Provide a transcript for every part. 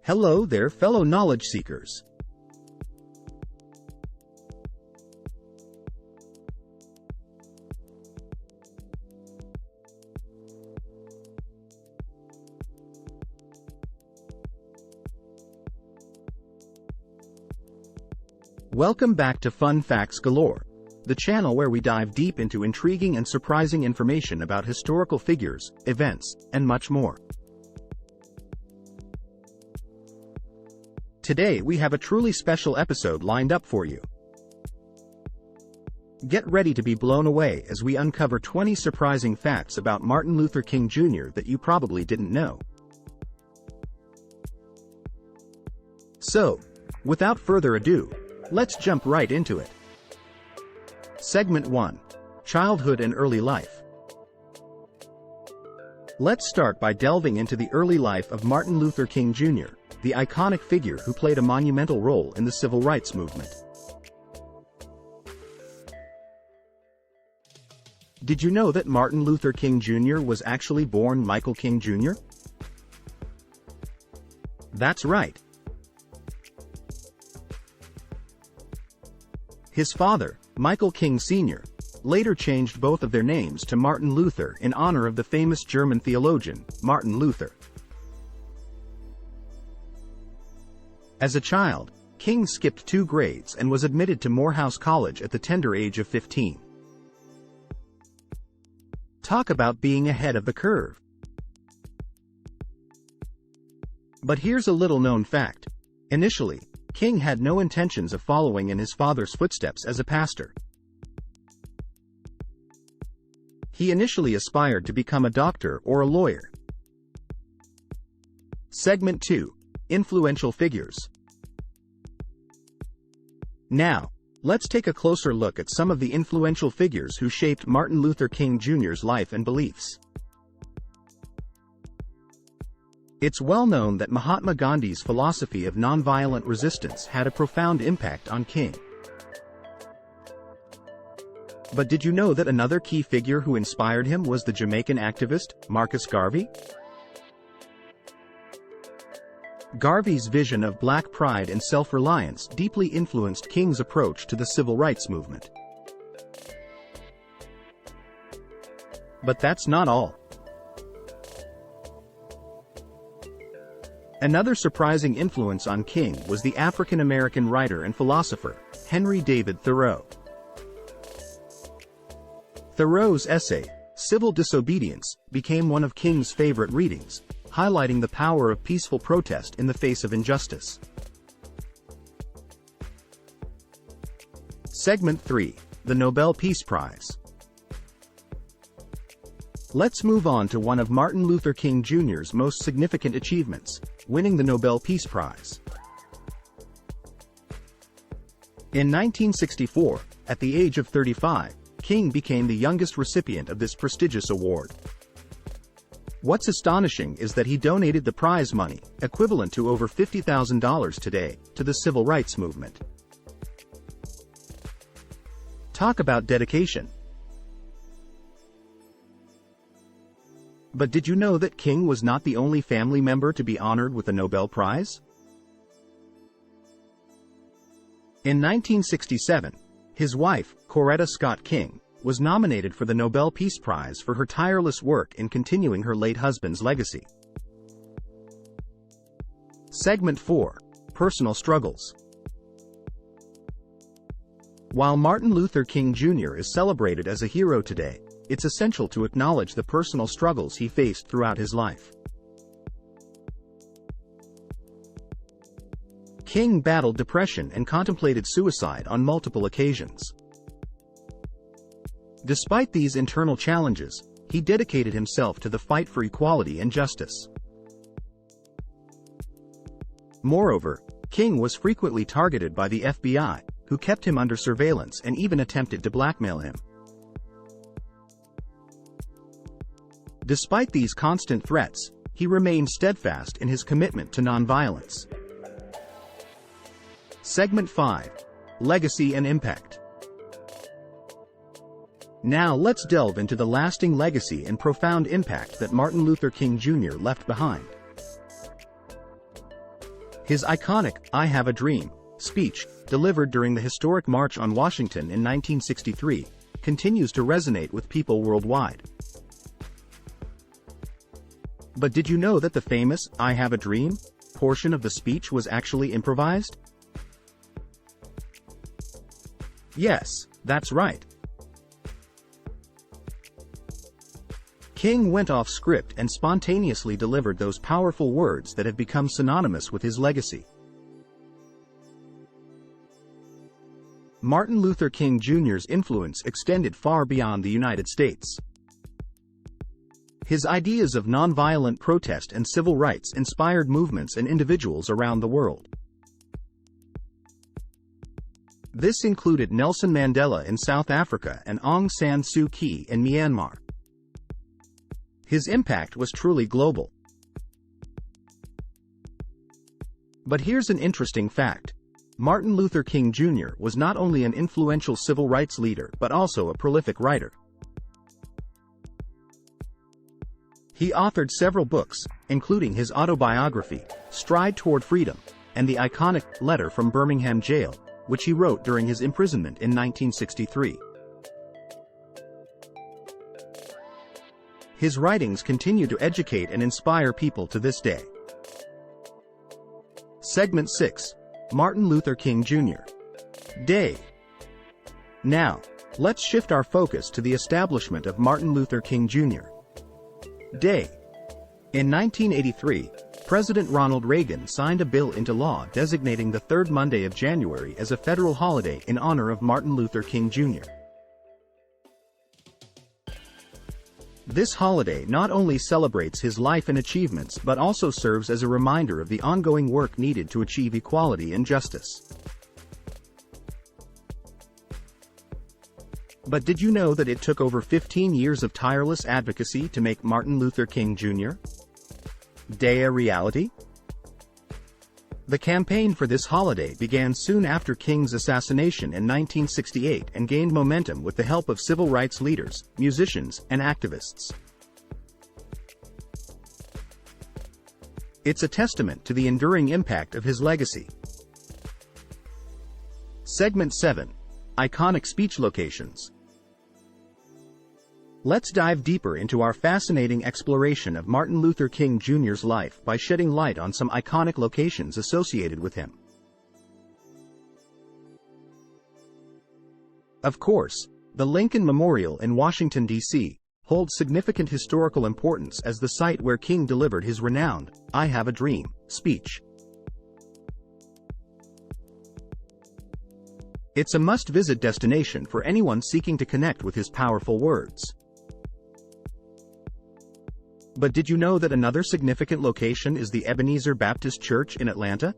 Hello there, fellow knowledge seekers. Welcome back to Fun Facts Galore, the channel where we dive deep into intriguing and surprising information about historical figures, events, and much more. Today we have a truly special episode lined up for you. Get ready to be blown away as we uncover 20 surprising facts about Martin Luther King Jr. that you probably didn't know. So, without further ado, let's jump right into it. Segment 1. Childhood and Early Life. Let's start by delving into the early life of Martin Luther King Jr., the iconic figure who played a monumental role in the civil rights movement. Did you know that Martin Luther King Jr. was actually born Michael King Jr.? That's right. His father, Michael King Sr., later changed both of their names to Martin Luther in honor of the famous German theologian, Martin Luther. As a child, King skipped 2 grades and was admitted to Morehouse College at the tender age of 15. Talk about being ahead of the curve. But here's a little-known fact. Initially, King had no intentions of following in his father's footsteps as a pastor. He initially aspired to become a doctor or a lawyer. Segment 2. Influential Figures. Now, let's take a closer look at some of the influential figures who shaped Martin Luther King Jr.'s life and beliefs. It's well known that Mahatma Gandhi's philosophy of nonviolent resistance had a profound impact on King. But did you know that another key figure who inspired him was the Jamaican activist, Marcus Garvey? Garvey's vision of black pride and self-reliance deeply influenced King's approach to the civil rights movement. But that's not all. Another surprising influence on King was the African-American writer and philosopher, Henry David Thoreau. Thoreau's essay, Civil Disobedience, became one of King's favorite readings, highlighting the power of peaceful protest in the face of injustice. Segment 3. The Nobel Peace Prize. Let's move on to one of Martin Luther King Jr.'s most significant achievements, winning the Nobel Peace Prize. In 1964, at the age of 35, King became the youngest recipient of this prestigious award. What's astonishing is that he donated the prize money, equivalent to over $50,000 today, to the civil rights movement. Talk about dedication. But did you know that King was not the only family member to be honored with a Nobel Prize? In 1967, his wife, Coretta Scott King, was nominated for the Nobel Peace Prize for her tireless work in continuing her late husband's legacy. Segment 4. Personal Struggles. While Martin Luther King Jr. is celebrated as a hero today, it's essential to acknowledge the personal struggles he faced throughout his life. King battled depression and contemplated suicide on multiple occasions. Despite these internal challenges, he dedicated himself to the fight for equality and justice. Moreover, King was frequently targeted by the FBI, who kept him under surveillance and even attempted to blackmail him. Despite these constant threats, he remained steadfast in his commitment to nonviolence. Segment 5. Legacy and Impact. Now let's delve into the lasting legacy and profound impact that Martin Luther King Jr. left behind. His iconic, "I Have a Dream" speech, delivered during the historic March on Washington in 1963, continues to resonate with people worldwide. But did you know that the famous "I Have a Dream" portion of the speech was actually improvised? Yes, that's right. King went off script and spontaneously delivered those powerful words that have become synonymous with his legacy. Martin Luther King Jr.'s influence extended far beyond the United States. His ideas of nonviolent protest and civil rights inspired movements and individuals around the world. This included Nelson Mandela in South Africa and Aung San Suu Kyi in Myanmar. His impact was truly global. But here's an interesting fact. Martin Luther King Jr. was not only an influential civil rights leader but also a prolific writer. He authored several books, including his autobiography, Stride Toward Freedom, and the iconic Letter from Birmingham Jail, which he wrote during his imprisonment in 1963. His writings continue to educate and inspire people to this day. Segment 6. Martin Luther King Jr. Day. Now, let's shift our focus to the establishment of Martin Luther King Jr. Day. In 1983, President Ronald Reagan signed a bill into law designating the third Monday of January as a federal holiday in honor of Martin Luther King Jr. This holiday not only celebrates his life and achievements but also serves as a reminder of the ongoing work needed to achieve equality and justice. But did you know that it took over 15 years of tireless advocacy to make Martin Luther King Jr. Day a reality? The campaign for this holiday began soon after King's assassination in 1968 and gained momentum with the help of civil rights leaders, musicians, and activists. It's a testament to the enduring impact of his legacy. Segment 7. Iconic speech locations. Let's dive deeper into our fascinating exploration of Martin Luther King Jr.'s life by shedding light on some iconic locations associated with him. Of course, the Lincoln Memorial in Washington, D.C., holds significant historical importance as the site where King delivered his renowned "I Have a Dream" speech. It's a must-visit destination for anyone seeking to connect with his powerful words. But did you know that another significant location is the Ebenezer Baptist Church in Atlanta?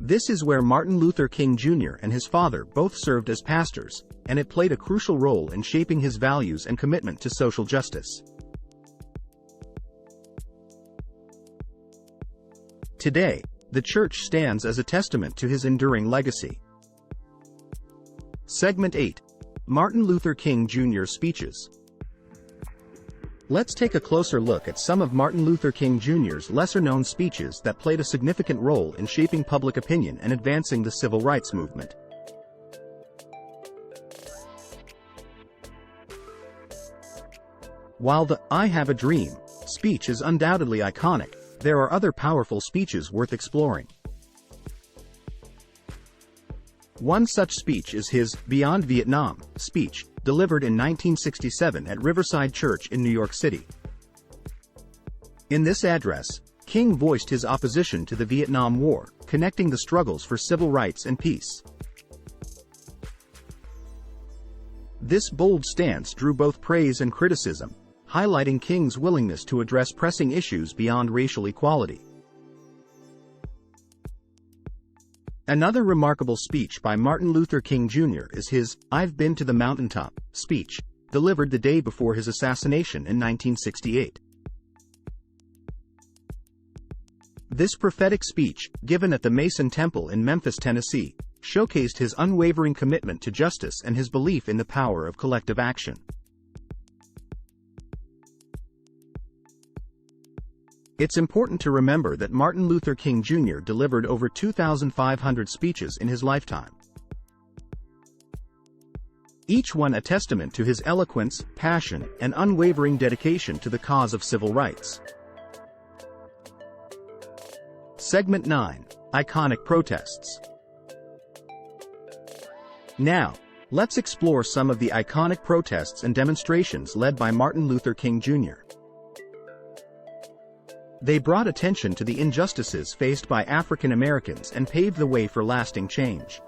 This is where Martin Luther King Jr. and his father both served as pastors, and it played a crucial role in shaping his values and commitment to social justice. Today, the church stands as a testament to his enduring legacy. Segment 8. Martin Luther King Jr. Speeches. Let's take a closer look at some of Martin Luther King Jr.'s lesser-known speeches that played a significant role in shaping public opinion and advancing the civil rights movement. While the "I Have a Dream" speech is undoubtedly iconic, there are other powerful speeches worth exploring. One such speech is his "Beyond Vietnam" speech, delivered in 1967 at Riverside Church in New York City. In this address, King voiced his opposition to the Vietnam War, connecting the struggles for civil rights and peace. This bold stance drew both praise and criticism, highlighting King's willingness to address pressing issues beyond racial equality. Another remarkable speech by Martin Luther King Jr. is his "I've Been to the Mountaintop" speech, delivered the day before his assassination in 1968. This prophetic speech, given at the Mason Temple in Memphis, Tennessee, showcased his unwavering commitment to justice and his belief in the power of collective action. It's important to remember that Martin Luther King Jr. delivered over 2,500 speeches in his lifetime. Each one a testament to his eloquence, passion, and unwavering dedication to the cause of civil rights. Segment 9. Iconic protests. Now, let's explore some of the iconic protests and demonstrations led by Martin Luther King Jr. They brought attention to the injustices faced by African Americans and paved the way for lasting change.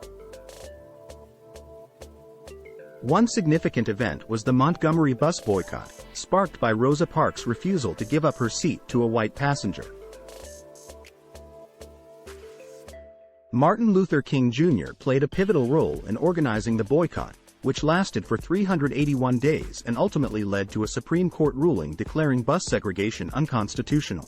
One significant event was the Montgomery bus boycott, sparked by Rosa Parks' refusal to give up her seat to a white passenger. Martin Luther King Jr. played a pivotal role in organizing the boycott, which lasted for 381 days and ultimately led to a Supreme Court ruling declaring bus segregation unconstitutional.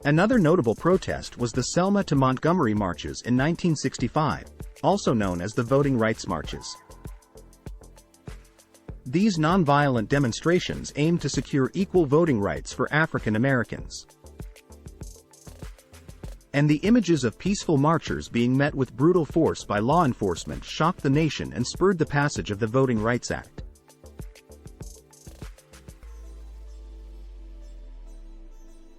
Another notable protest was the Selma to Montgomery marches in 1965, also known as the Voting Rights Marches. These nonviolent demonstrations aimed to secure equal voting rights for African Americans. And the images of peaceful marchers being met with brutal force by law enforcement shocked the nation and spurred the passage of the Voting Rights Act.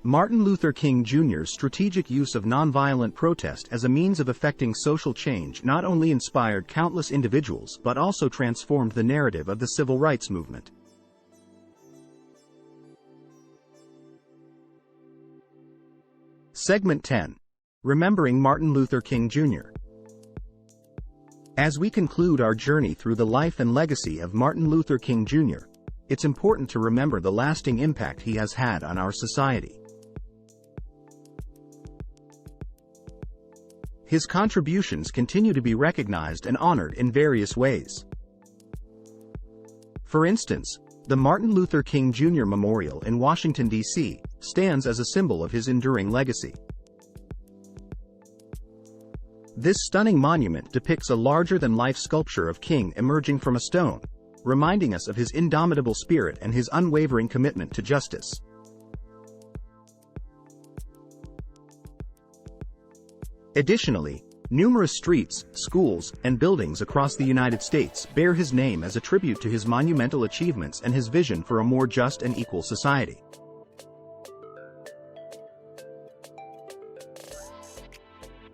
Martin Luther King Jr.'s strategic use of nonviolent protest as a means of effecting social change not only inspired countless individuals but also transformed the narrative of the civil rights movement. Segment 10. Remembering Martin Luther King Jr. As we conclude our journey through the life and legacy of Martin Luther King Jr., it's important to remember the lasting impact he has had on our society. His contributions continue to be recognized and honored in various ways. For instance, the Martin Luther King Jr. Memorial in Washington, D.C., stands as a symbol of his enduring legacy. This stunning monument depicts a larger-than-life sculpture of King emerging from a stone, reminding us of his indomitable spirit and his unwavering commitment to justice. Additionally, numerous streets, schools, and buildings across the United States bear his name as a tribute to his monumental achievements and his vision for a more just and equal society.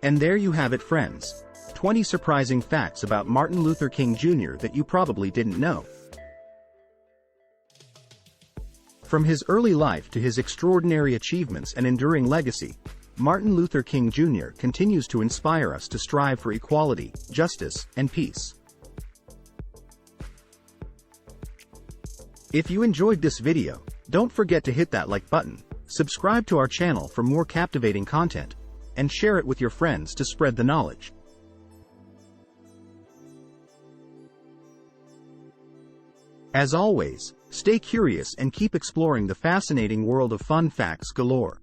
And there you have it, friends. 20 surprising facts about Martin Luther King Jr. that you probably didn't know. From his early life to his extraordinary achievements and enduring legacy, Martin Luther King Jr. continues to inspire us to strive for equality, justice, and peace. If you enjoyed this video, don't forget to hit that like button, subscribe to our channel for more captivating content, and share it with your friends to spread the knowledge. As always, stay curious and keep exploring the fascinating world of fun facts galore.